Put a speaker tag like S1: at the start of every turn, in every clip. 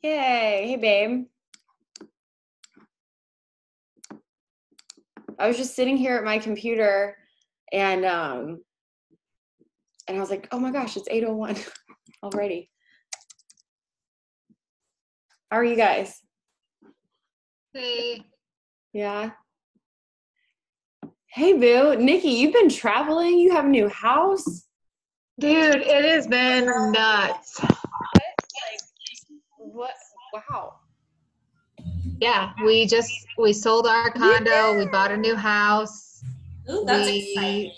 S1: Yay. Hey, babe. I was just sitting here at my computer and I was like, oh my gosh, it's 8:01 already. How are you guys?
S2: Hey.
S1: Yeah. Hey, boo. Nikki, you've been traveling. You have a new house.
S2: Dude, it has been nuts.
S1: What? Wow.
S2: Yeah, we sold our condo, we bought a new house.
S3: Ooh, that's exciting.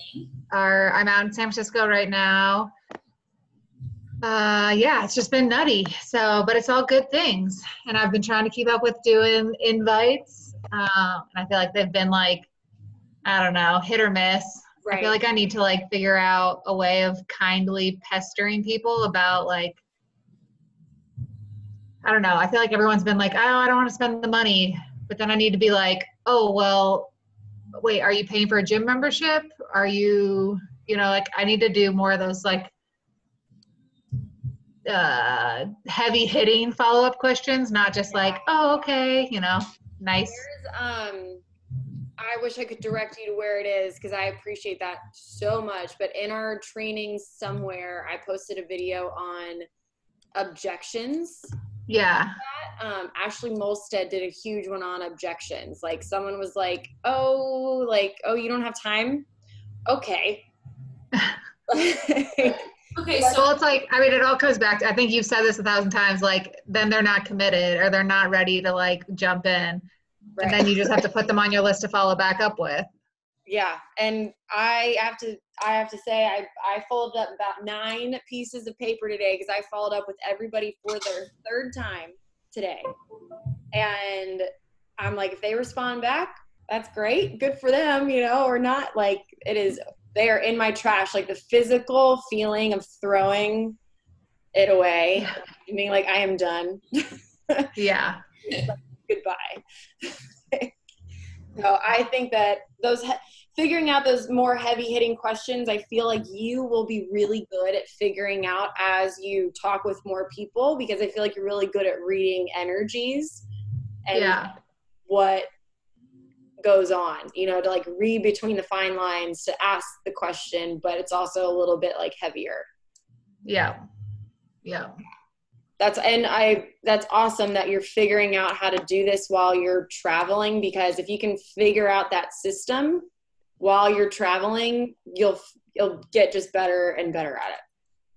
S2: I'm out in San Francisco right now. Yeah, it's just been nutty. But it's all good things. And I've been trying to keep up with doing invites. And I feel like they've been I don't know, hit or miss.
S1: Right.
S2: I feel like I need to figure out a way of kindly pestering people about I don't know. I feel like everyone's been oh, I don't want to spend the money. But then I need to be oh, well, wait, are you paying for a gym membership? Are you, I need to do more of those heavy hitting follow-up questions, not just oh, okay, nice.
S1: I wish I could direct you to where it is because I appreciate that so much. But in our training somewhere, I posted a video on objections.
S2: Yeah.
S1: Ashley Molstead did a huge one on objections. Someone was oh, you don't have time? Okay.
S3: Okay,
S2: so it's it all comes back to, I think you've said this 1,000 times, then they're not committed or they're not ready to jump in. Right. And then you just have to put them on your list to follow back up with.
S1: Yeah. And I have to say I folded up about 9 pieces of paper today because I followed up with everybody for their 3rd time today. And I'm if they respond back, that's great. Good for them, or not. They are in my trash. The physical feeling of throwing it away, being I am done.
S2: Yeah.
S1: Goodbye. So I think that figuring out those more heavy hitting questions, I feel like you will be really good at figuring out as you talk with more people, because I feel like you're really good at reading energies and what goes on, to read between the fine lines to ask the question, but it's also a little bit heavier.
S2: Yeah. Yeah.
S1: That's awesome that you're figuring out how to do this while you're traveling, because if you can figure out that system while you're traveling, you'll get just better and better at it.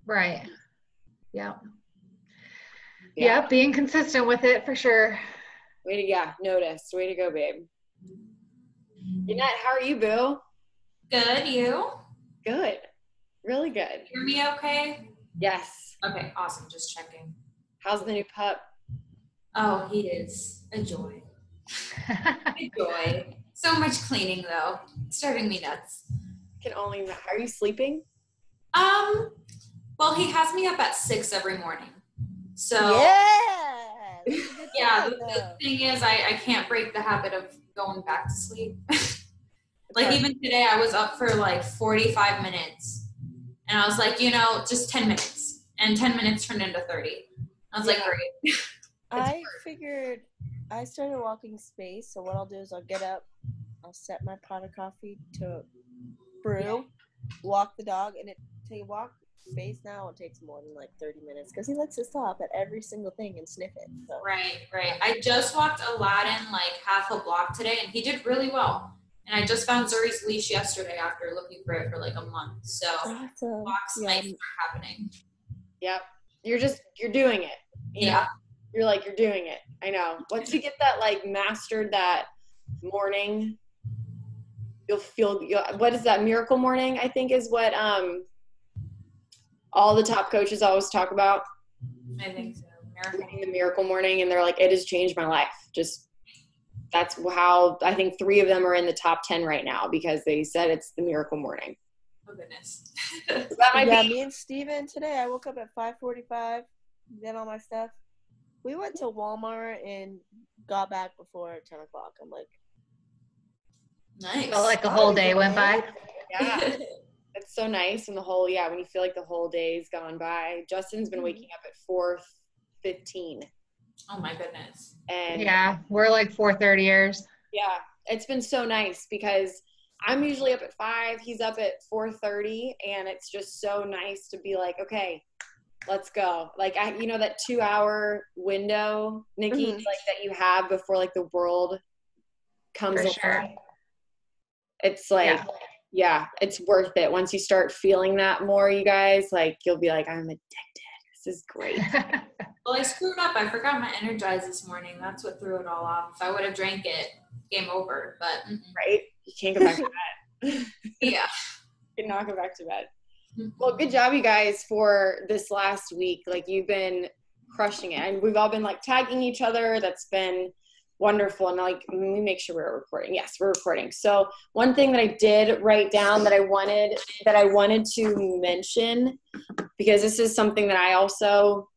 S2: Right. Yeah. Yeah. Being consistent with it for sure.
S1: Way to go, babe. Jeanette, how are you, boo?
S3: Good. You?
S1: Good. Really good.
S3: Hear me okay?
S1: Yes.
S3: Okay, awesome. Just checking.
S1: How's the new pup?
S3: Oh, he is a joy. A joy. So much cleaning, though. It's driving me nuts.
S1: Are you sleeping?
S3: Well, he has me up at 6 every morning. So
S4: yeah.
S3: The thing is, I can't break the habit of going back to sleep. Even today, I was up for 45 minutes, and I was just 10 minutes, and 10 minutes turned into 30. I was great.
S4: I figured I started walking space, so what I'll do is I'll get up, I'll set my pot of coffee to brew, walk the dog, and to walk space now it takes more than 30 minutes because he likes to stop at every single thing and sniff it. So.
S3: Right. I just walked Aladdin half a block today, and he did really well. And I just found Zuri's leash yesterday after looking for it for a month. So walks might start happening.
S1: Yep. You're doing it. You know? You're doing it. I know. Once you get that mastered that morning, you'll feel, what is that, miracle morning, I think is what all the top coaches always talk about.
S3: I think so.
S1: The miracle morning, and they're it has changed my life. That's how I think 3 of them are in the top 10 right now because they said it's the miracle morning.
S3: Oh goodness.
S4: Me and Steven today, I woke up at 5:45, did all my stuff. We went to Walmart and got back before 10 o'clock. I'm
S3: nice.
S2: Well, a whole day went by.
S1: Yeah. It's so nice when when you feel the whole day's gone by. Justin's been waking up at 4:15.
S3: Oh my goodness.
S1: And
S2: yeah, we're like 4:30ers.
S1: yeah, it's been so nice because I'm usually up at 5, he's up at 4:30, and it's just so nice to be like, okay, let's go. Like, that 2-hour window, Nikki,
S4: Mhm.
S1: like that you have before like the world comes
S2: For sure.
S1: alive. It's like, yeah, it's worth it. Once you start feeling that more, you guys, like, you'll be like, I'm addicted. This is great.
S3: Well, I screwed up. I forgot my Energize this morning. That's what threw it all off. If I would have drank it, game over. But
S1: Right? You can't go back to bed.
S3: yeah.
S1: You cannot go back to bed. Well, good job, you guys, for this last week. Like, you've been crushing it. And we've all been, like, tagging each other. That's been wonderful. And, like, let me make sure we're recording. Yes, we're recording. So one thing that I did write down that I wanted to mention, because this is something that I also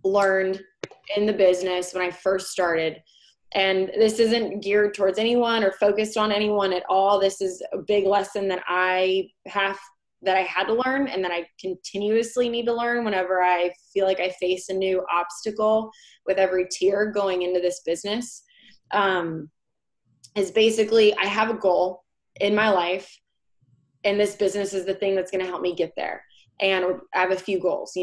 S1: learned in the business when I first started. And this isn't geared towards anyone or focused on anyone at all. This is a big lesson that I had to learn, and that I continuously need to learn whenever I feel like I face a new obstacle with every tier going into this business. Is basically, I have a goal in my life, and this business is the thing that's going to help me get there. And I have a few goals,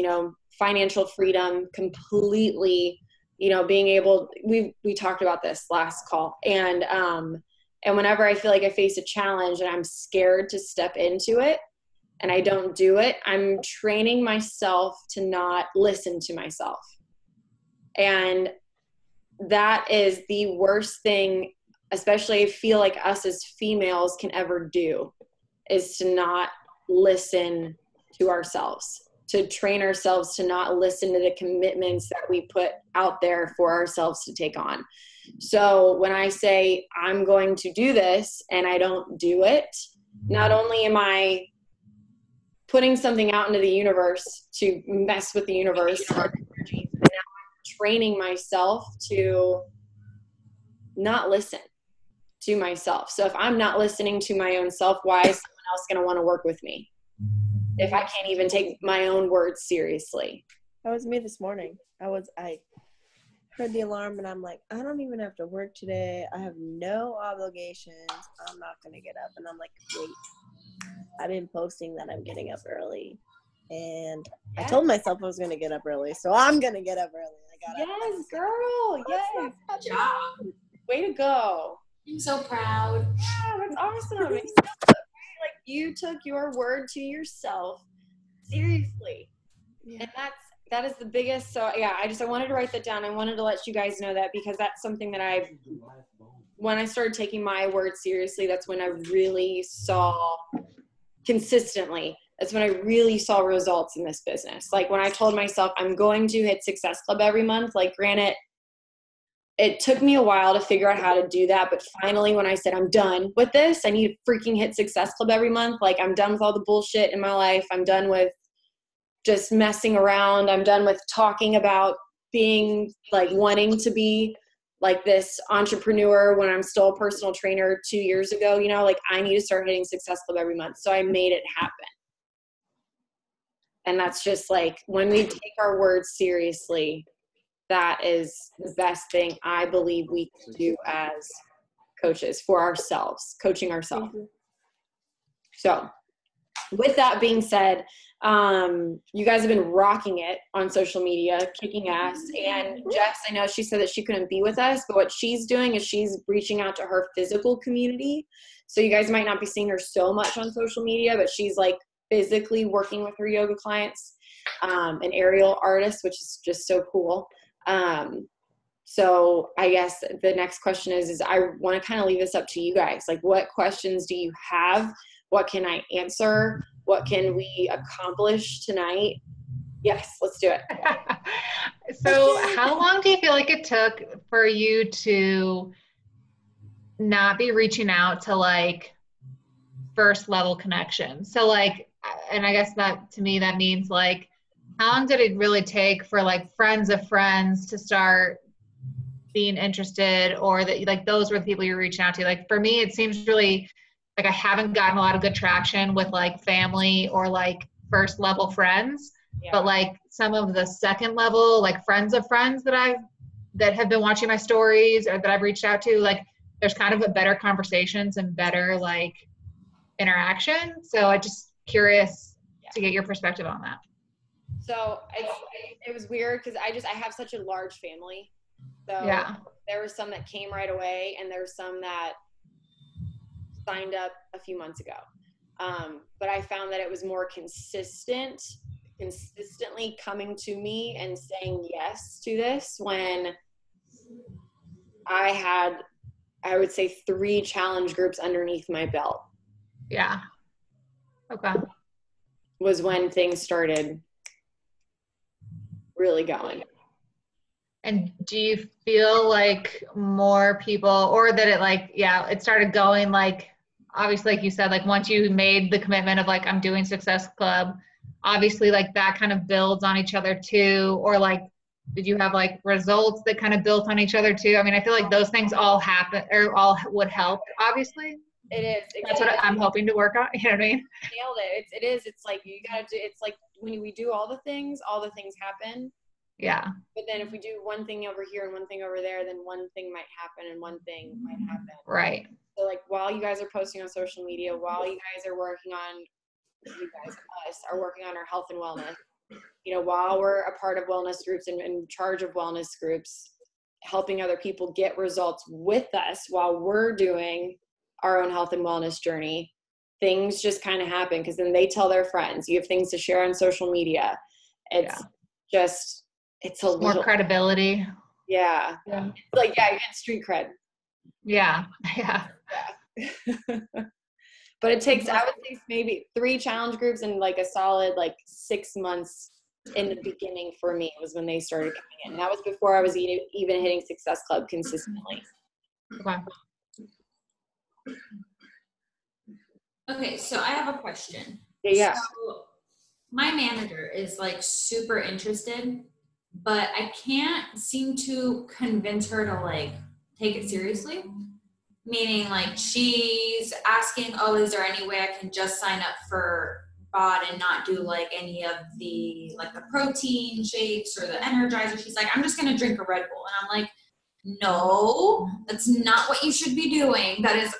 S1: financial freedom, completely, being able, we talked about this last call. And whenever I feel like I face a challenge and I'm scared to step into it and I don't do it, I'm training myself to not listen to myself. And that is the worst thing, especially I feel like us as females can ever do, is to not listen to ourselves, to train ourselves to not listen to the commitments that we put out there for ourselves to take on. So when I say I'm going to do this and I don't do it, not only am I putting something out into the universe to mess with the universe, but now I'm training myself to not listen to myself. So if I'm not listening to my own self, why is someone else going to want to work with me if I can't even take my own words seriously?
S4: That was me this morning. I heard the alarm and I'm like, I don't even have to work today. I have no obligations. I'm not going to get up. And I'm like, wait, I've been posting that I'm getting up early. And I told myself I was going to get up early. So I'm going to get up early.
S1: Yes, girl. Yes.
S3: Good job.
S1: Way to go.
S3: I'm so proud.
S1: Yeah, that's awesome. Like, you took your word to yourself seriously.
S4: Yeah.
S1: And that is the biggest. So yeah, I wanted to write that down. I wanted to let you guys know that, because that's something that when I started taking my word seriously, that's when I really saw consistently, that's when I really saw results in this business. Like, when I told myself I'm going to hit Success Club every month, like, granted, it took me a while to figure out how to do that. But finally, when I said, I'm done with this, I need to freaking hit Success Club every month. Like, I'm done with all the bullshit in my life. I'm done with just messing around. I'm done with talking about being like wanting to be like this entrepreneur when I'm still a personal trainer 2 years ago, like, I need to start hitting Success Club every month. So I made it happen. And that's just like, when we take our words seriously, that is the best thing I believe we can do as coaches for ourselves, coaching ourselves. So with that being said, you guys have been rocking it on social media, kicking ass. And Jess, I know she said that she couldn't be with us, but what she's doing is she's reaching out to her physical community. So you guys might not be seeing her so much on social media, but she's like physically working with her yoga clients, an aerial artist, which is just so cool. So I guess the next question is I want to kind of leave this up to you guys. Like, what questions do you have? What can I answer? What can we accomplish tonight? Yes, let's do it.
S2: So how long do you feel like it took for you to not be reaching out to like first level connections? So like, and I guess that to me, that means like, how long did it really take for like friends of friends to start being interested, or that like those were the people you're reaching out to? Like for me, it seems really like I haven't gotten a lot of good traction with like family or like first level friends. But like some of the second level, like friends of friends that have been watching my stories or that I've reached out to, like there's kind of a better conversations and better like interaction. So I just curious to get your perspective on that.
S1: So it was weird because I have such a large family. So there was some that came right away and there's some that signed up a few months ago. But I found that it was more consistently coming to me and saying yes to this when I had, I would say 3 challenge groups underneath my belt.
S2: Yeah. Okay.
S1: Was when things started really going.
S2: And do you feel like more people, or that it like, it started going like, obviously, like you said, like once you made the commitment of like, I'm doing Success Club, obviously like that kind of builds on each other too, or like, did you have like results that kind of built on each other too? I mean, I feel like those things all happen or all would help, obviously.
S1: It is.
S2: That's what I'm hoping to work on. You know what I mean?
S1: Nailed it. It is. It's like you gotta do. It's like when we do all the things happen.
S2: Yeah.
S1: But then if we do one thing over here and one thing over there, then one thing might happen and one thing might happen.
S2: Right.
S1: So like while you guys are posting on social media, while you guys are working on, us are working on our health and wellness, while we're a part of wellness groups and in charge of wellness groups, helping other people get results with us while we're doing our own health and wellness journey, things just kind of happen because then they tell their friends. You have things to share on social media. It's it's a
S2: more credibility.
S1: Yeah. It's like, you get street cred.
S2: Yeah.
S1: But it takes, I would say maybe 3 challenge groups and like a solid like 6 months in the beginning for me was when they started coming in. And that was before I was even hitting Success Club consistently.
S3: Okay, so I have a question.
S1: Yeah.
S3: So my manager is like super interested, but I can't seem to convince her to like take it seriously. Meaning like she's asking, is there any way I can just sign up for BOD and not do like any of the like the protein shakes or the Energizer? She's like, I'm just gonna drink a Red Bull. And I'm like, no, that's not what you should be doing. That is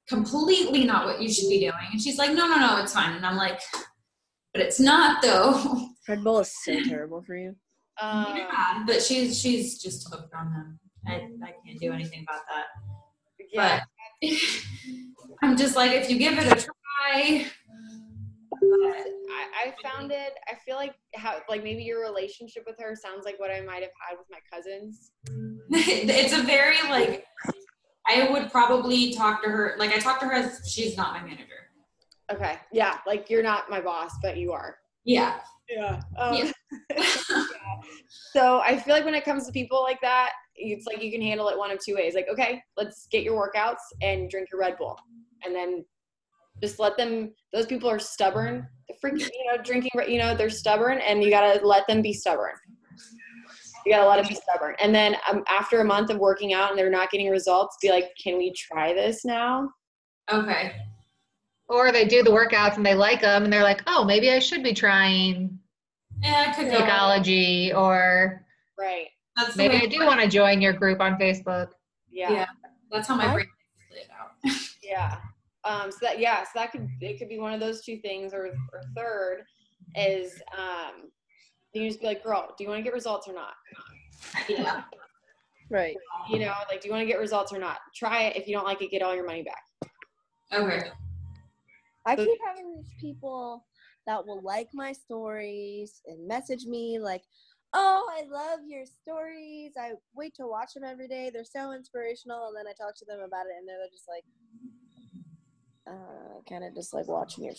S3: completely not what you should be doing. And she's like, no, it's fine. And I'm like, but it's not though.
S4: Red Bull is so terrible for you.
S3: Yeah, but she's just hooked on them. I can't do anything about that.
S1: Yeah.
S3: But I'm just like, if you give it a try.
S1: I found it, I feel like maybe your relationship with her sounds like what I might have had with my cousins.
S3: It's a very like, I would probably talk to her, like I talk to her as she's not my manager.
S1: Okay. Yeah. Like you're not my boss, but you are.
S3: Yeah.
S1: Yeah.
S3: Yeah.
S1: So I feel like when it comes to people like that, it's like you can handle it one of 2 ways. Like, okay, let's get your workouts and drink your Red Bull. And then just let them, those people are stubborn. The freaking, drinking, they're stubborn and you got to let them be stubborn. You got to let them be stubborn. And then after a month of working out and they're not getting results, be like, can we try this now?
S3: Okay.
S2: Or they do the workouts and they like them and they're like, oh, maybe I should be trying Shakeology or
S1: right.
S2: Maybe I do want to join your group on Facebook.
S1: Yeah.
S3: That's how my brain played out.
S1: Yeah. So that could be one of those 2 things, or third is you can just be like, girl, do you want to get results or not?
S3: Yeah.
S4: Right.
S1: Like, do you want to get results or not? Try it. If you don't like it, get all your money back.
S3: Okay.
S4: I keep having these people that will like my stories and message me like, oh, I love your stories. I wait to watch them every day. They're so inspirational. And then I talk to them about it and they're just like, kind of just like watching your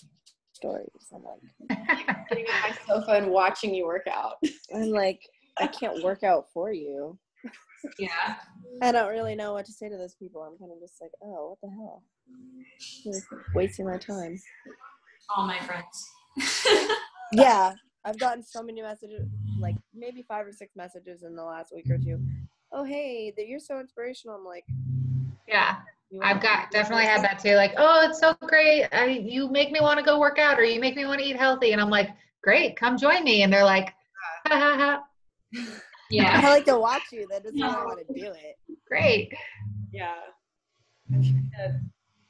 S4: stories. I'm like,
S1: sitting on my sofa and watching you work out.
S4: I'm like, I can't work out for you.
S3: Yeah.
S4: I don't really know what to say to those people. I'm kind of just like, oh, what the hell? Just wasting my time.
S3: All my friends.
S4: Yeah. I've gotten so many messages, like maybe 5 or 6 messages in the last week or 2. Oh, hey, you're so inspirational. I'm like,
S2: yeah, I've definitely had that too. Like, oh, it's so great. You make me want to go work out or you make me want to eat healthy. And I'm like, great, come join me. And they're like, ha ha ha.
S3: Yeah.
S4: I like to watch you. That doesn't mean I want to do it.
S2: Great.
S1: Yeah. I'm trying to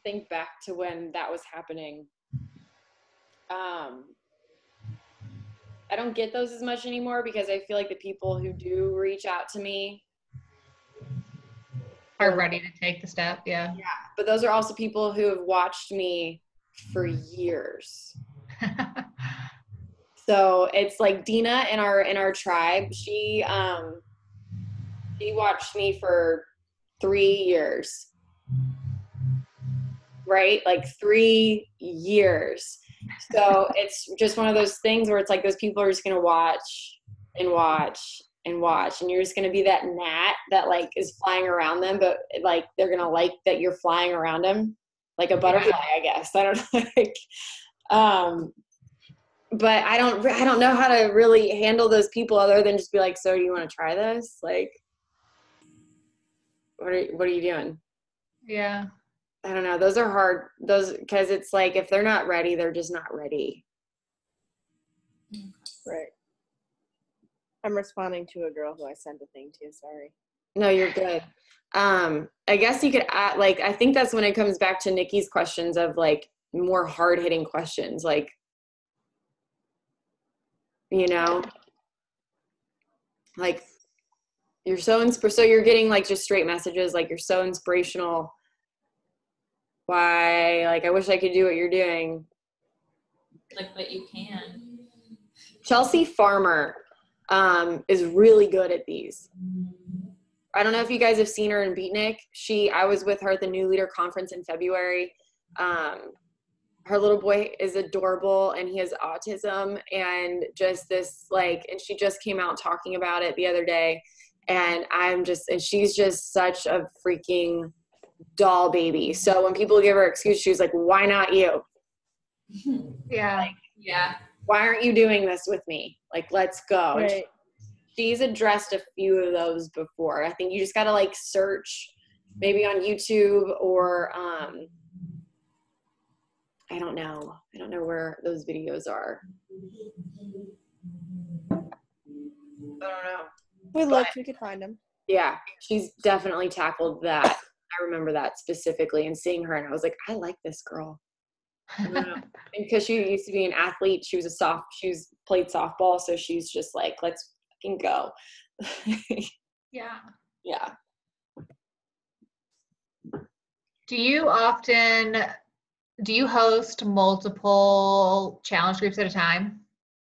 S1: think back to when that was happening. I don't get those as much anymore because I feel like the people who do reach out to me
S2: Are ready to take the step. Yeah.
S1: Yeah. But those are also people who have watched me for years. So it's like Dina in our tribe. She watched me for 3 years. Right? Like 3 years. So it's just one of those things where it's like those people are just going to watch and watch and watch. And you're just going to be that gnat that like is flying around them, but like they're going to like that you're flying around them like a butterfly, I guess. I don't know. But I don't know how to really handle those people other than just be like, so do you want to try this? Like, what are you doing?
S2: Yeah.
S1: I don't know. Those are hard. Because it's like, if they're not ready, they're just not ready.
S4: Right. I'm responding to a girl who I sent a thing to. Sorry.
S1: No, you're good. I guess you could add, like, I think that's when it comes back to Nikki's questions of like more hard hitting questions. Like, you know, like you're so you're getting like just straight messages. Like, you're so inspirational. Why? Like, I wish I could do what you're doing.
S3: Like, but you can.
S1: Chelsea Farmer is really good at these. I don't know if you guys have seen her in Beatnik. I was with her at the New Leader Conference in February. Her little boy is adorable and he has autism and just this like, and she just came out talking about it the other day. And she's just such a freaking doll baby. So when people give her excuse, she was like, why not you?
S2: Yeah.
S1: Like,
S3: Yeah.
S1: why aren't you doing this with me? Like, let's go.
S4: Right.
S1: And she's addressed a few of those before. I think you just got to like search maybe on YouTube or, I don't know where those videos are. I don't know.
S4: We looked. We could find them.
S1: Yeah, she's definitely tackled that. I remember that specifically and seeing her, and I was like, I like this girl. I don't know. And because she used to be an athlete, she played softball, so she's just like, let's fucking go.
S2: Yeah.
S1: Yeah.
S2: Do you host multiple challenge groups at a time?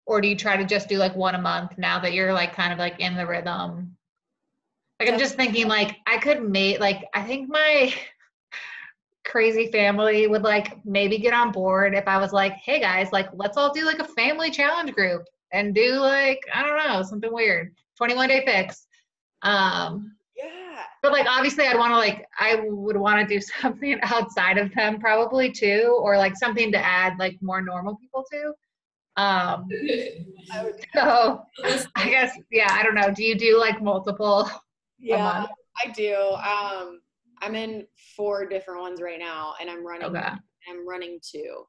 S2: Or do you try to just do like one a month now that you're like kind of like in the rhythm? Like, I'm just thinking like I think my crazy family would like maybe get on board if I was like, hey guys, like let's all do like a family challenge group and do like, I don't know, something weird. 21-day fix.
S1: Yeah.
S2: But like obviously I would want to do something outside of them probably too, or like something to add like more normal people to. So I guess, yeah, I don't know. Do you do like multiple a month?
S1: I do. I'm in 4 different ones right now and I'm running 2.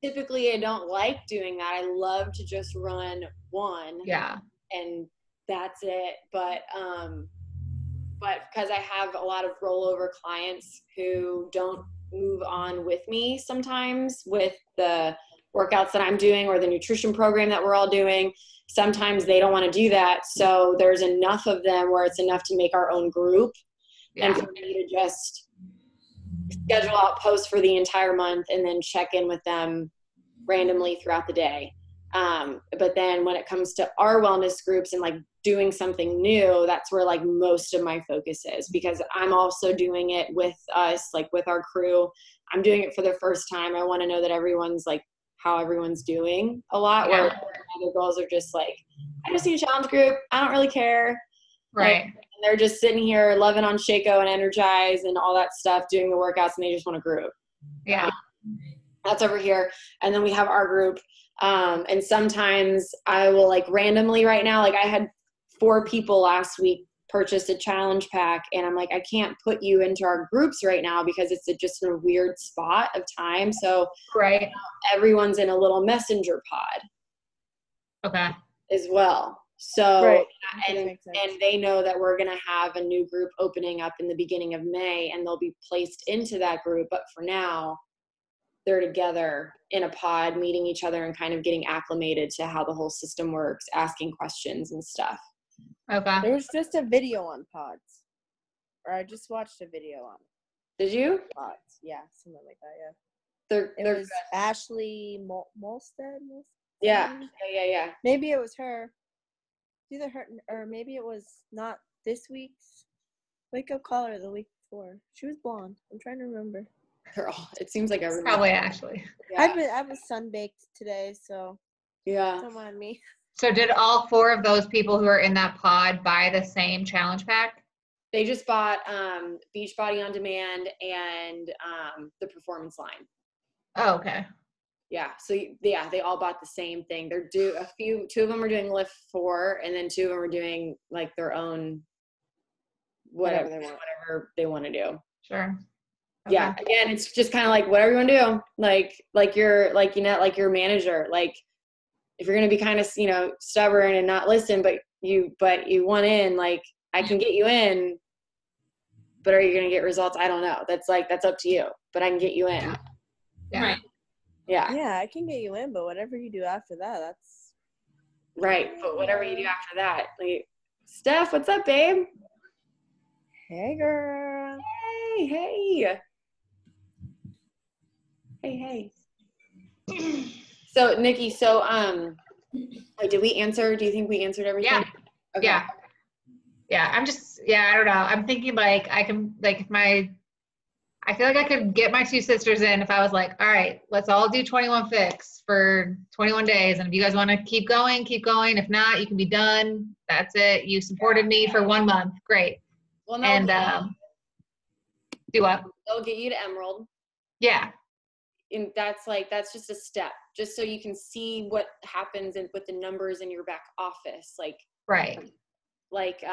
S1: Typically I don't like doing that. I love to just run one.
S2: Yeah.
S1: And that's it. But because I have a lot of rollover clients who don't move on with me sometimes with the workouts that I'm doing or the nutrition program that we're all doing, sometimes they don't want to do that. So there's enough of them where it's enough to make our own group. Yeah. And for me to just schedule out posts for the entire month and then check in with them randomly throughout the day. But then when it comes to our wellness groups and like doing something new, that's where like most of my focus is, because I'm also doing it with us, like with our crew. I'm doing it for the first time. I want to know that everyone's like how everyone's doing a lot, where other girls are just like, I just need a challenge group. I don't really care.
S2: Right.
S1: And they're just sitting here loving on Shaco and Energize and all that stuff, doing the workouts, and they just want a group.
S2: Yeah.
S1: That's over here. And then we have our group. And sometimes I will like randomly right now, like I had 4 people last week purchase a challenge pack, and I'm like, I can't put you into our groups right now because it's just in a weird spot of time. So
S2: right.
S1: everyone's in a little messenger pod.
S2: Okay.
S1: as well. So,
S4: Right.
S1: and
S4: That makes sense.
S1: they know that we're going to have a new group opening up in the beginning of May, and they'll be placed into that group. But for now, they're together in a pod, meeting each other and kind of getting acclimated to how the whole system works, asking questions and stuff.
S2: Okay.
S4: There was just a video on pods, or I just watched a video on
S1: Did you?
S4: pods. Yeah, something like that. Yeah.
S1: They're
S4: It was Ashley Molstead.
S1: yeah.
S4: Maybe it was her. Either her, or maybe it was not this week's wake up call or the week before. She was blonde. I'm trying to remember.
S1: They're all, it seems like everyone.
S2: Probably Ashley.
S1: Yeah.
S4: I was sunbaked today, so
S1: Yeah.
S4: don't mind me.
S2: So did all 4 of those people who are in that pod buy the same challenge pack?
S1: They just bought Beachbody on Demand and the Performance line.
S2: Oh, okay.
S1: Yeah. So yeah, they all bought the same thing. They're 2 of them are doing Lift 4, and then 2 of them are doing like their own whatever they want to do.
S2: Sure. Okay.
S1: Yeah. Again, it's just kind of like whatever you want to do. Like you're like, you know, like your manager. Like if you're going to be kind of, you know, stubborn and not listen, but you want in, like I can get you in, but are you going to get results? I don't know. That's up to you, but I can get you in.
S2: Yeah.
S3: Right.
S1: Yeah.
S4: Yeah, I can get you in, but whatever you do after that, that's
S1: Right. But whatever you do after that, like, Steph, what's up, babe?
S4: hey girl.
S1: Hey. So Nikki, wait, did we answer? Do you think we answered everything?
S2: Yeah.
S1: Okay.
S2: Yeah. I'm just, I don't know. I'm thinking like I can, like I feel like I could get my 2 sisters in if I was like, all right, let's all do 21 fix for 21 days. And if you guys want to keep going. If not, you can be done. That's it. You supported me for 1 month. Great.
S1: Well,
S2: And do what?
S1: they'll get you to Emerald.
S2: Yeah.
S1: And that's just a step, just so you can see what happens with the numbers in your back office.
S2: Right.
S1: Like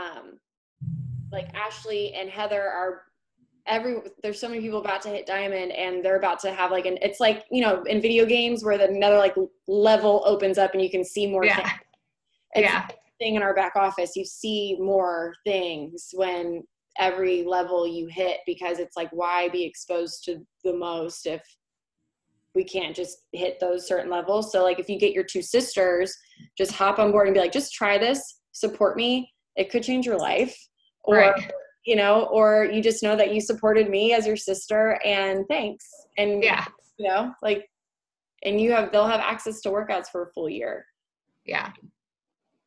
S1: Ashley and Heather are there's so many people about to hit diamond, and they're about to have it's like, you know, in video games where another like level opens up and you can see more things. It's the thing in our back office. You see more things when every level you hit, because it's like, why be exposed to the most if we can't just hit those certain levels? So like if you get your 2 sisters, just hop on board and be like, just try this, support me. It could change your life. Or,
S2: right.
S1: You know, or you just know that you supported me as your sister, and thanks. And, you know, like, and they'll have access to workouts for a full year.
S2: Yeah.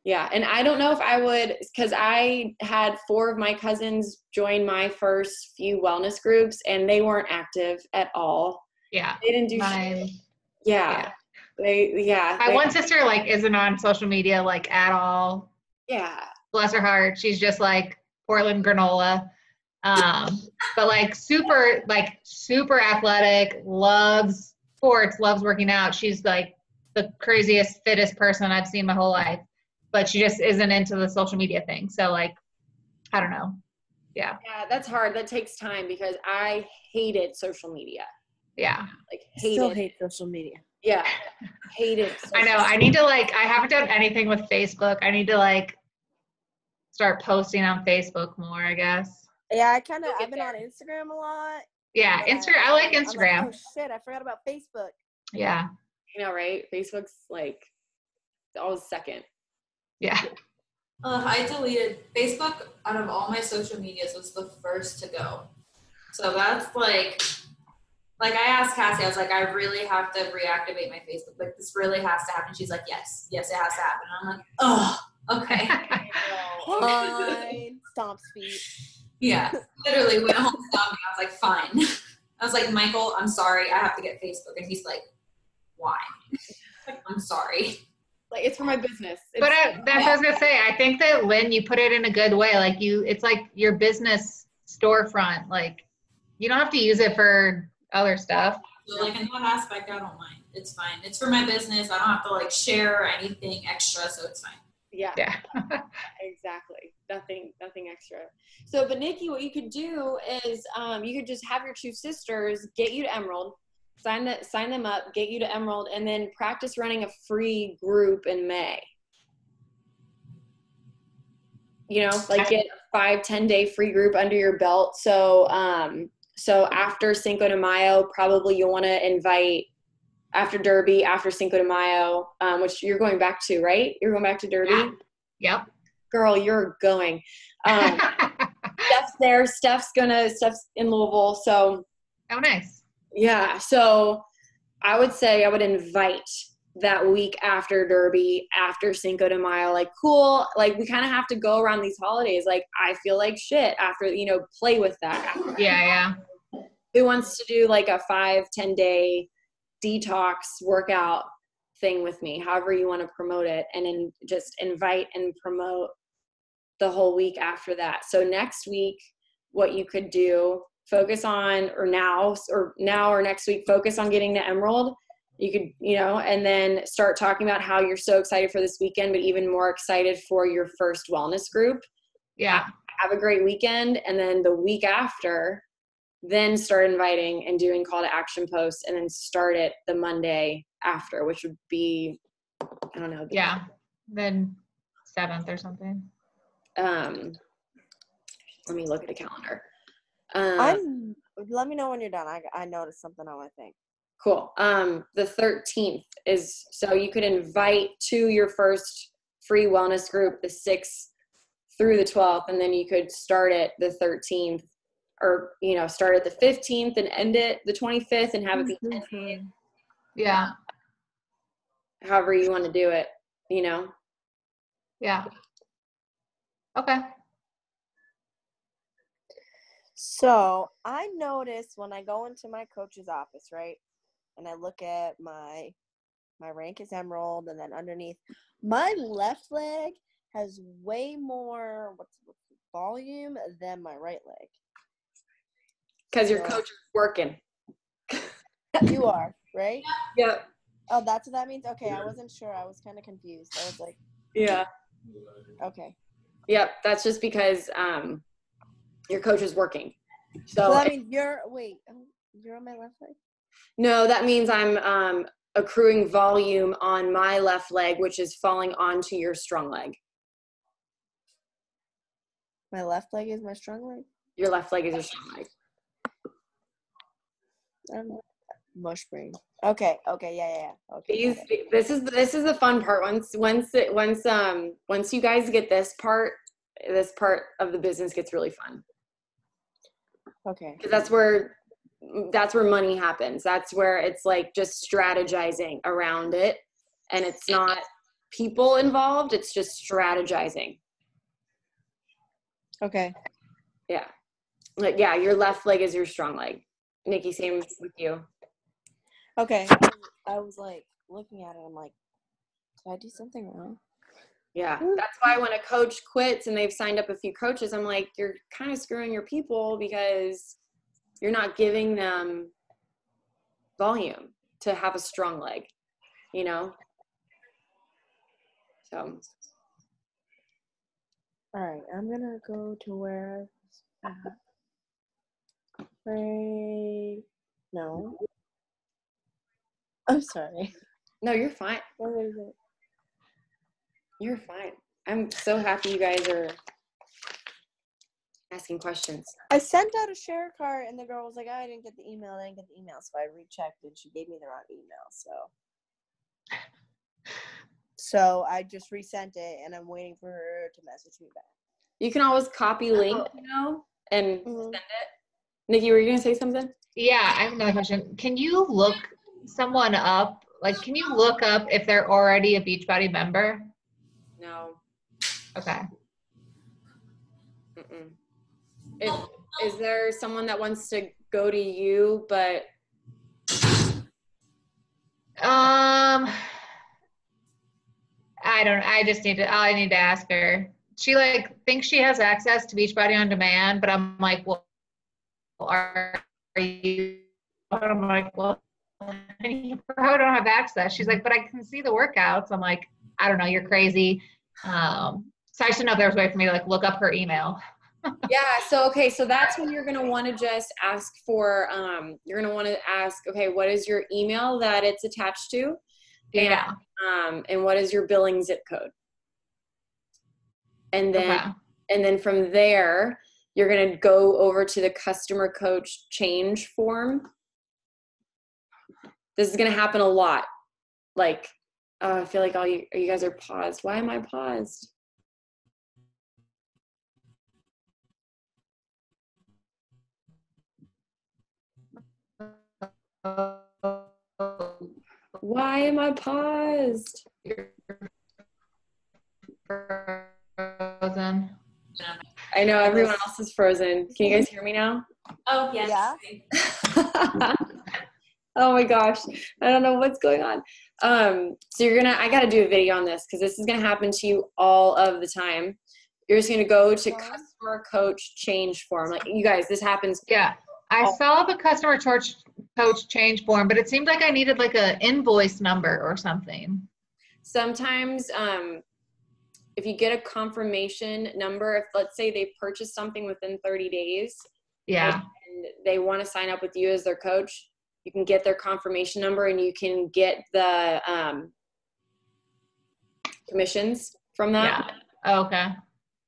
S1: Yeah. And I don't know if I would, because I had 4 of my cousins join my first few wellness groups, and they weren't active at all.
S2: Yeah.
S1: They didn't do shit. Yeah.
S2: My one sister like isn't on social media like at all.
S1: Yeah.
S2: Bless her heart. She's just like Portland granola. But like super athletic, loves sports, loves working out. She's like the craziest, fittest person I've seen my whole life, but she just isn't into the social media thing. So like, I don't know. Yeah.
S1: Yeah, that's hard. That takes time, because I hated social media.
S2: Yeah.
S1: Like
S4: Still hate social media.
S1: Yeah. Hated.
S2: I know. I need to I haven't done anything with Facebook. I need to start posting on Facebook more, I guess.
S4: Yeah, I've been on Instagram a lot.
S2: Yeah, Instagram. I like Instagram.
S4: I'm like, oh shit, I forgot about Facebook.
S2: Yeah.
S1: You know, right? Facebook's always second.
S2: Yeah.
S3: I deleted Facebook out of all my social medias, was the first to go. So that's like I asked Cassie, I was like, I really have to reactivate my Facebook. Like, this really has to happen. She's like, yes, it has to happen. And I'm like, oh, okay.
S4: Fine. Stomps feet.
S3: Yeah, literally went home, stopped me. I was like, fine. I was like, Michael, I'm sorry, I have to get Facebook. And he's like, why? I'm sorry.
S1: Like, it's for my business.
S2: That's what I was gonna say. I think that, Lynn, you put it in a good way. Like, it's like your business storefront. Like, you don't have to use it for other stuff.
S3: So in that aspect, I don't mind. It's fine. It's for my business. I don't have to share anything extra, so it's fine.
S1: Yeah. Exactly. Nothing extra. So, but Nikki, what you could do is you could just have your 2 sisters get you to Emerald. Sign them up, get you to Emerald, and then practice running a free group in May. You know, like get a 5-10 day free group under your belt. So after Cinco de Mayo, probably you'll want to invite, after Derby, after Cinco de Mayo, which you're going back to, right? You're going back to Derby?
S2: Yeah. Yep.
S1: Girl, you're going. Steph's there. Steph's in Louisville. So.
S2: Oh, nice.
S1: Yeah. So I would say I would invite that week after Derby, after Cinco de Mayo, like, cool. Like, we kind of have to go around these holidays. Like, I feel like shit after, play with that.
S2: Yeah.
S1: Who wants to do like a 5-10 day detox workout thing with me, however you want to promote it, and then just invite and promote the whole week after that. So next week, what you could do, focus on, or now or next week, focus on getting to Emerald. You could, and then start talking about how you're so excited for this weekend, but even more excited for your first wellness group.
S2: Yeah.
S1: Have a great weekend. And then the week after, then start inviting and doing call to action posts, and then start it the Monday after, which would be, I don't know.
S2: Yeah. Then 7th or something.
S1: Let me look at a calendar.
S4: Let me know when you're done. I noticed something on my thing.
S1: Cool. The 13th is, so you could invite to your first free wellness group the 6th through the 12th, and then you could start it the 13th, or, start at the 15th and end it the 25th and have it be 10 days.
S2: Yeah.
S1: However you want to do it,
S2: Yeah. Okay.
S4: So I notice when I go into my coach's office, right, and I look at my rank is Emerald, and then underneath, my left leg has way more volume than my right leg.
S1: Because your coach is working.
S4: You are, right?
S1: Yep.
S4: Oh, that's what that means? Okay, I wasn't sure. I was kind of confused. I was like,
S1: yeah.
S4: Okay.
S1: Yep, that's just because your coach is working. So
S4: that means you're on my left leg?
S1: No, that means I'm accruing volume on my left leg, which is falling onto your strong leg.
S4: My left leg is my strong leg?
S1: Your left leg is your strong leg.
S4: Mush brain. Okay, yeah. Okay.
S1: This is the fun part. Once you guys get this part of the business gets really fun.
S4: Okay.
S1: Because that's where money happens. That's where it's like just strategizing around it, and it's not people involved. It's just strategizing.
S4: Okay.
S1: Yeah. Like, yeah, your left leg is your strong leg. Nikki, same with you.
S4: Okay. I was like looking at it. I'm like, did I do something wrong?
S1: Yeah. That's why when a coach quits and they've signed up a few coaches, I'm like, you're kind of screwing your people because you're not giving them volume to have a strong leg, So.
S4: All right. I'm going to go to where no. I'm sorry.
S1: No, you're fine.
S4: What is it?
S1: You're fine. I'm so happy you guys are asking questions. I
S4: sent out a share card, and the girl was like, I didn't get the email. So I rechecked, and she gave me the wrong email. So I just resent it, and I'm waiting for her to message me back.
S1: You can always copy link, and send it. Nikki, were you going to say something?
S2: Yeah, I have another question. Can you look someone up? Like, can you look up if they're already a Beachbody member?
S1: No.
S2: Okay.
S1: Is there someone that wants to go to you, but?
S2: I need to ask her. She thinks she has access to Beachbody on demand, but I'm like, well, are you? I'm like, well, I don't have access. She's like, but I can see the workouts. I'm like, I don't know, you're crazy. So I just didn't know if there was a way for me to look up her email.
S1: Yeah. So, okay. So that's when you're going to want to just ask for, you're going to want to ask, okay, what is your email that it's attached to?
S2: Yeah.
S1: And what is your billing zip code? And then,
S2: Okay.
S1: and then from there, you're going to go over to the customer coach change form. This is going to happen a lot. Like, I feel like all you guys are paused. Why am I paused? Why am I paused?
S2: Frozen.
S1: I know everyone else is frozen. Can you guys hear me now?
S3: Oh, yes.
S4: Yeah.
S1: Oh my gosh. I don't know what's going on. So I got to do a video on this because this is going to happen to you all of the time. You're just going to go to customer coach change form. Like, you guys, this happens.
S2: Yeah. I saw the customer coach change form, but it seemed like I needed like a invoice number or something.
S1: Sometimes, if you get a confirmation number, if let's say they purchased something within 30 days,
S2: yeah,
S1: and they want to sign up with you as their coach, you can get their confirmation number and you can get the commissions from that.
S2: Yeah. Okay.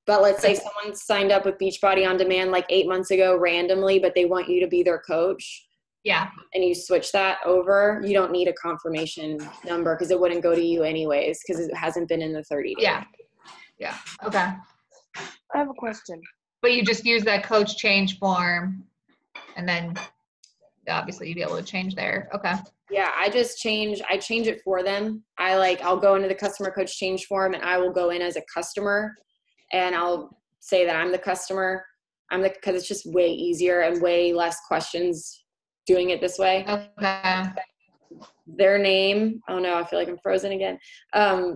S1: But let's say someone signed up with Beachbody on Demand like 8 months ago randomly, but they want you to be their coach.
S2: Yeah.
S1: And you switch that over, you don't need a confirmation number because it wouldn't go to you anyways because it hasn't been in the 30 days.
S2: Yeah. Yeah. Okay.
S4: I have a question.
S2: But you just use that coach change form and then obviously you'd be able to change there. Okay.
S1: Yeah, I change it for them. I'll go into the customer coach change form and I will go in as a customer and I'll say that I'm the customer. Because it's just way easier and way less questions doing it this way.
S2: Okay.
S1: Their name. Oh no, I feel like I'm frozen again.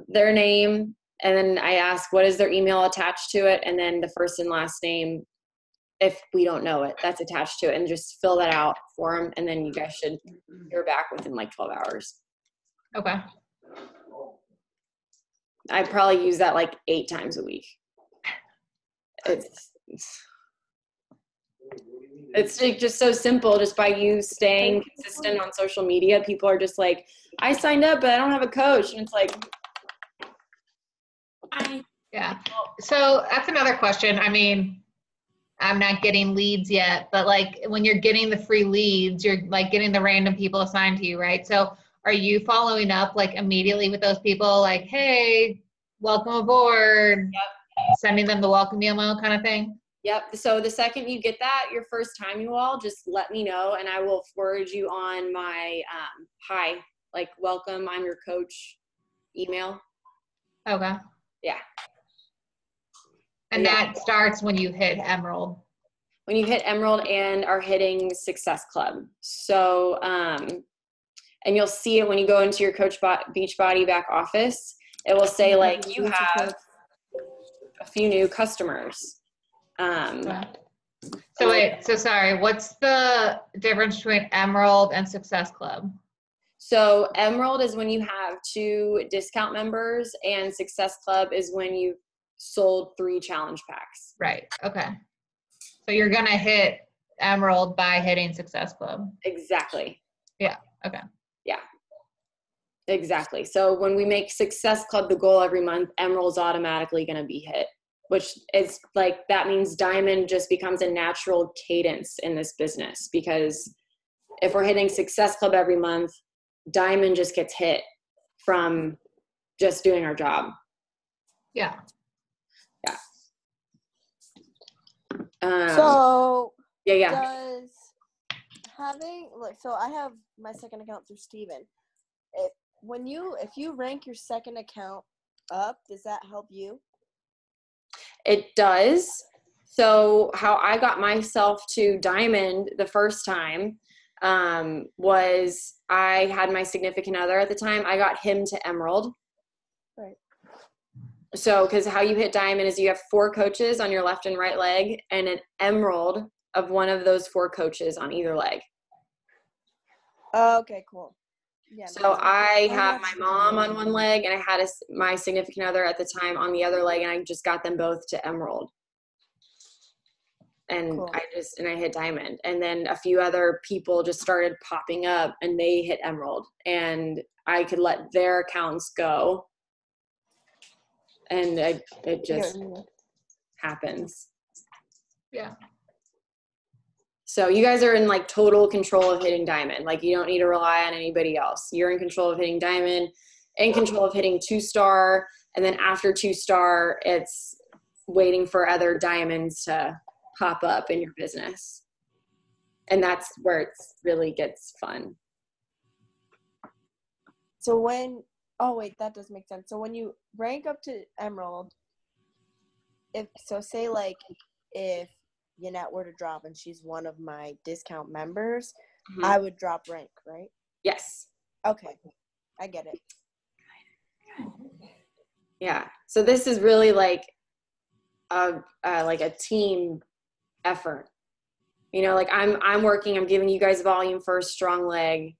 S1: Their name. And then I ask, what is their email attached to it? And then the first and last name, if we don't know it, that's attached to it. And just fill that out for them. And then you guys should hear back within like 12 hours.
S2: Okay.
S1: I probably use that like 8 times a week. It's just so simple. Just by you staying consistent on social media, people are just like, I signed up, but I don't have a coach. And it's like,
S2: yeah. So that's another question. I mean, I'm not getting leads yet, but like when you're getting the free leads, you're like getting the random people assigned to you, right? So are you following up like immediately with those people like, hey, welcome aboard, sending them the welcome email kind of thing?
S1: Yep. So the second you get that, your first time, you all just let me know and I will forward you on my hi, like welcome, I'm your coach email.
S2: Okay.
S1: Yeah.
S2: And that starts when you hit Emerald.
S1: When you hit Emerald and are hitting Success Club. So, and you'll see it when you go into your Beachbody back office. It will say like you have a few new customers.
S2: So sorry, what's the difference between Emerald and Success Club?
S1: So Emerald is when you have 2 discount members and Success Club is when you've sold 3 challenge packs.
S2: Right. Okay. So you're going to hit Emerald by hitting Success Club.
S1: Exactly.
S2: Yeah. Okay.
S1: Yeah. Exactly. So when we make Success Club the goal every month, Emerald's automatically going to be hit, which is like, that means Diamond just becomes a natural cadence in this business because if we're hitting Success Club every month, Diamond just gets hit from just doing our job.
S2: Yeah.
S1: Yeah. Yeah.
S4: Does having so I have my second account through Steven. If you rank your second account up, does that help you?
S1: It does. So how I got myself to Diamond the first time was I had my significant other at the time. I got him to Emerald.
S4: Right.
S1: So, because how you hit Diamond is you have 4 coaches on your left and right leg and an Emerald of one of those 4 coaches on either leg.
S4: Okay, cool. Yeah.
S1: So I had my mom on one leg and I had my significant other at the time on the other leg and I just got them both to Emerald. And
S4: Cool.
S1: I hit diamond. And then a few other people just started popping up and they hit emerald, and I could let their accounts go. And it just happens.
S2: Yeah.
S1: So you guys are in like total control of hitting diamond. Like you don't need to rely on anybody else. You're in control of hitting diamond, in control of hitting 2-star. And then after 2-star, it's waiting for other diamonds to pop up in your business. And that's where it really gets fun.
S4: So that does make sense. So when you rank up to emerald, if Yanette were to drop and she's one of my discount members,
S1: Mm-hmm.
S4: I would drop rank, right?
S1: Yes.
S4: Okay. I get it.
S1: Yeah. So this is really like a team effort. You know, like I'm working, I'm giving you guys volume for a strong leg.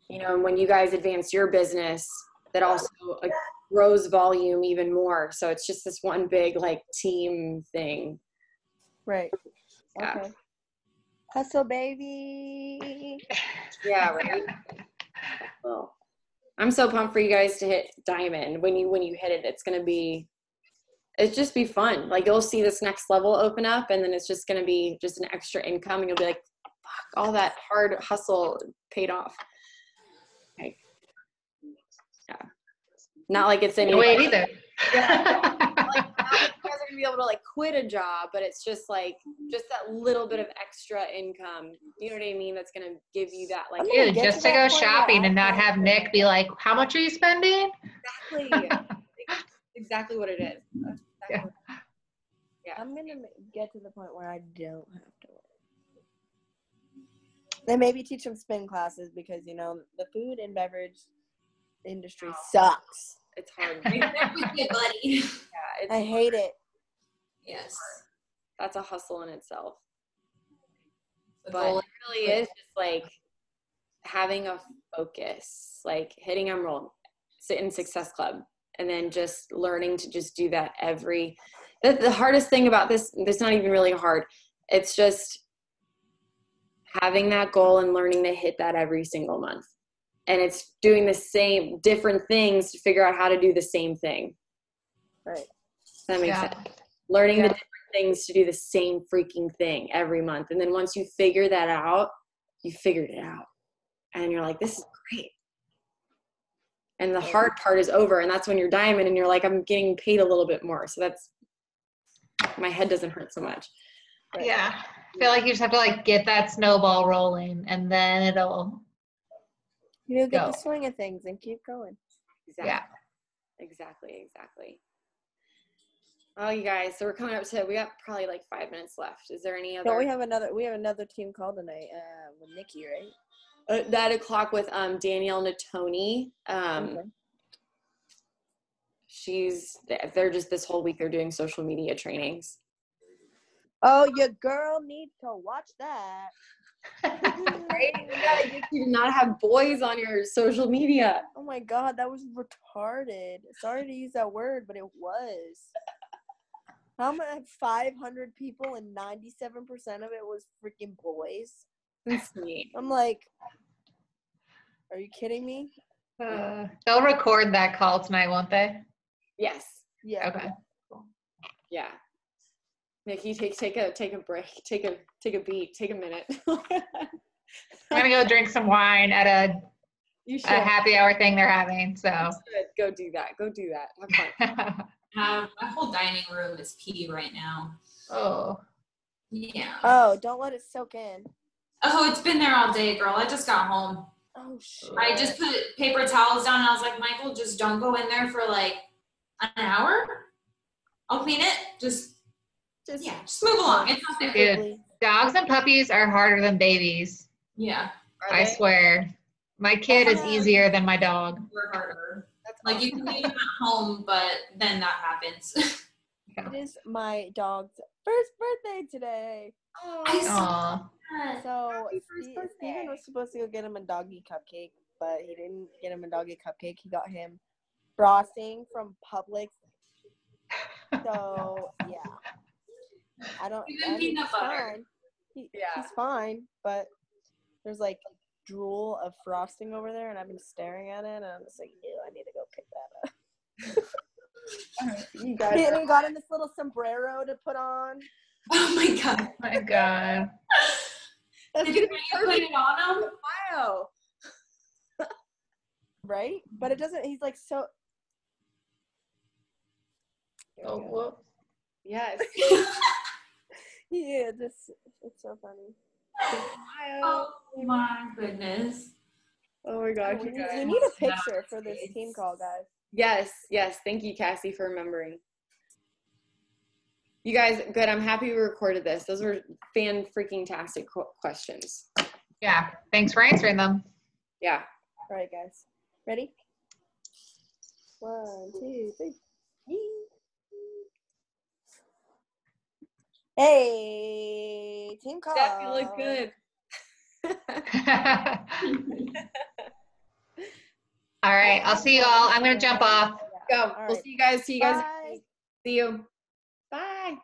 S1: You know, and when you guys advance your business, that also grows volume even more. So it's just this one big like team thing.
S4: Right.
S1: Yeah.
S4: Okay. Hustle, baby.
S1: Yeah, right. Well, I'm so pumped for you guys to hit diamond. When you hit it, it's just be fun. Like you'll see this next level open up, and then it's just gonna be just an extra income, and you'll be like, fuck, all that hard hustle paid off. Like, yeah. Not like it's any
S2: Wait either.
S1: Yeah. Like, not like you guys are gonna be able to like quit a job, but it's just that little bit of extra income. You know what I mean? That's gonna give you that like.
S2: Dude, just to go shopping and not have Nick be like, how much are you spending?
S1: Exactly. Exactly what it is. Exactly. Yeah.
S4: I'm gonna get to the point where I don't have to work. Then maybe teach them spin classes, because the food and beverage industry sucks.
S1: It's hard.
S3: Right there with you, buddy.
S1: Yeah,
S4: I hate it.
S3: Yes.
S1: That's a hustle in itself.
S3: The
S1: But
S3: goal
S1: it really is just like having a focus, like hitting emerald, sit in Success Club, and then just learning to just do that the hardest thing about this not even really hard. It's just having that goal and learning to hit that every single month. And it's doing the same different things to figure out how to do the same thing.
S4: Right.
S1: Does that make sense? Learning the
S2: Yeah.
S1: different things to do the same freaking thing every month. And then once you figure that out, you figured it out. And you're like, this is great. And the hard part is over. And that's when you're diamond and you're like, I'm getting paid a little bit more. So my head doesn't hurt so much.
S4: Right.
S2: Yeah. I feel like you just have to like get that snowball rolling, and then it'll
S4: Get
S2: go.
S4: the swing of things and keep going.
S1: Exactly.
S2: Yeah.
S1: Exactly. Oh, you guys, so we got probably like 5 minutes left. Is there any other?
S4: No, we have another team call tonight with Nikki, right?
S1: At 9:00 with Danielle Natoni.
S4: Okay.
S1: They're just this whole week they're doing social media trainings.
S4: Oh, your girl needs to watch that.
S1: Right? You do not have boys on your social media.
S4: Oh my God, that was retarded. Sorry to use that word, but it was. How many 500 people and 97% of it was freaking boys?
S1: Insane.
S4: I'm like, are you kidding me?
S2: They'll record that call tonight, won't they?
S1: Yes.
S4: Yeah.
S2: Okay.
S1: Yeah. Nikki, take a break. Take a beat. Take a minute.
S2: I'm gonna go drink some wine at a happy hour thing they're having. So
S1: go do that. Have fun.
S3: My whole dining room is pee right now.
S2: Oh.
S3: Yeah.
S4: Oh, don't let it soak in.
S3: Oh, it's been there all day, girl. I just got home.
S4: Oh shit.
S3: I just put paper towels down and I was like, Michael, just don't go in there for like an hour. I'll clean it. Just move along. It's not there.
S2: Dude, dogs and puppies are harder than babies.
S3: Yeah.
S2: I swear. My kid is easier than my dog.
S3: We're harder. Like you can leave them at home, but then that happens.
S4: It is my dog's first birthday today.
S2: Aww.
S4: So Steven was supposed to go get him a doggy cupcake, but he didn't get him a doggy cupcake. He got him frosting from Publix. So yeah.
S3: Even peanut butter.
S4: Fine. He's fine, but there's like drool of frosting over there, and I've been staring at it, and I'm just like, ew, I need to go pick that up.
S1: You guys
S4: And he got in this little sombrero to put on.
S3: Oh my god.
S2: Oh my God.
S1: That's
S3: Did
S1: gonna
S3: you
S1: be
S3: put
S1: perfect.
S3: it on him?
S1: Wow.
S4: Right? But it doesn't, he's like so.
S2: Oh, whoops.
S1: Yes.
S4: Yeah, it's so funny.
S3: Oh my goodness.
S1: Oh my gosh,
S4: We
S1: you guys.
S4: need a picture for this team call, guys.
S1: Yes. Thank you, Cassie, for remembering. You guys, good. I'm happy we recorded this. Those were fan-freaking-tastic questions.
S2: Yeah. Thanks for answering them.
S1: Yeah.
S4: All right, guys. Ready? 1, 2, 3. Hey, team call.
S1: Steph, you look good.
S2: All right. I'll see you all. I'm going to jump off.
S1: Go.
S4: All
S1: We'll
S4: right.
S1: see you guys.
S4: Bye.
S1: See you. Bye.